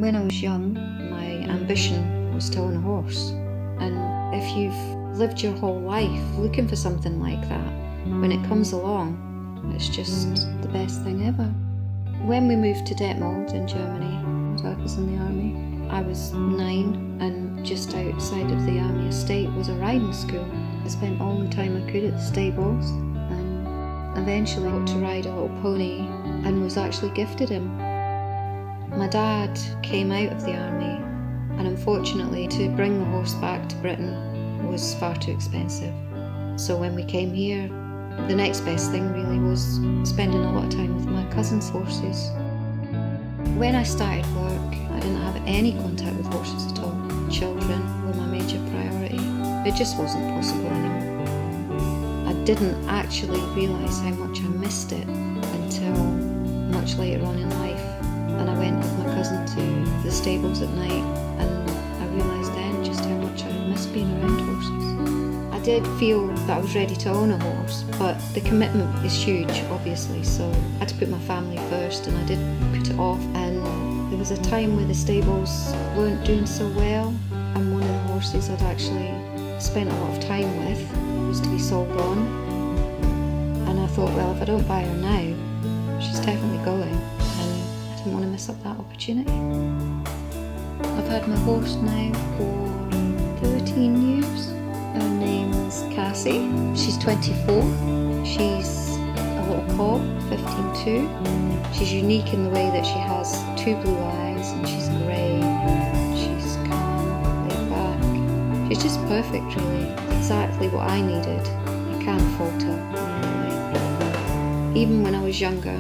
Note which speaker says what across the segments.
Speaker 1: When I was young, my ambition was to own a horse. And if you've lived your whole life looking for something like that, when it comes along, it's just the best thing ever. When we moved to Detmold in Germany, I was in the army. I was 9, and just outside of the army estate was a riding school. I spent all the time I could at the stables, and eventually got to ride a little pony and was actually gifted him. My dad came out of the army, and unfortunately to bring the horse back to Britain was far too expensive. So when we came here, the next best thing really was spending a lot of time with my cousin's horses. When I started work, I didn't have any contact with horses at all. Children were my major priority. It just wasn't possible anymore. I didn't actually realise how much I missed it until much later on in life. And I went with my cousin to the stables at night, and I realised then just how much I missed being around horses. I did feel that I was ready to own a horse, but the commitment is huge, obviously, so I had to put my family first, and I did put it off. And there was a time where the stables weren't doing so well, and one of the horses I'd actually spent a lot of time with was to be sold on. And I thought, well, if I don't buy her now, she's definitely going. I didn't want to miss up that opportunity. I've had my horse now for 13 years. Her name's Cassie. She's 24. She's a little cob, 15 too. She's unique in the way that she has 2 blue eyes, and she's grey. She's calm, laid back. She's just perfect, really. Exactly what I needed. I can't fault her. Even when I was younger,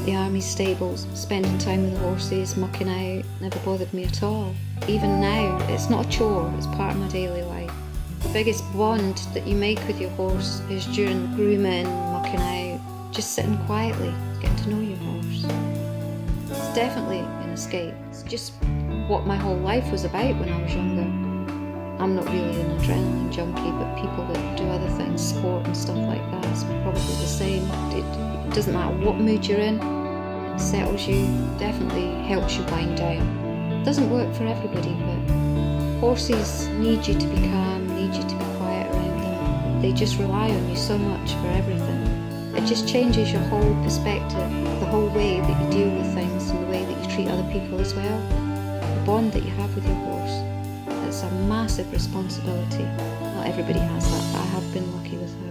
Speaker 1: the army stables, spending time with the horses, mucking out, never bothered me at all. Even now, it's not a chore, it's part of my daily life. The biggest bond that you make with your horse is during grooming, mucking out, just sitting quietly, getting to know your horse. It's definitely an escape. It's just what my whole life was about when I was younger. I'm not really an adrenaline junkie, but people that do other things, sport and stuff like that, it's probably the same. It doesn't matter what mood you're in, it settles you, definitely helps you wind down. It doesn't work for everybody, but horses need you to be calm, need you to be quiet around them. They just rely on you so much for everything. It just changes your whole perspective, the whole way that you deal with things and the way that you treat other people as well. The bond that you have with your horse, it's a massive responsibility. Not everybody has that, but I have been lucky with her.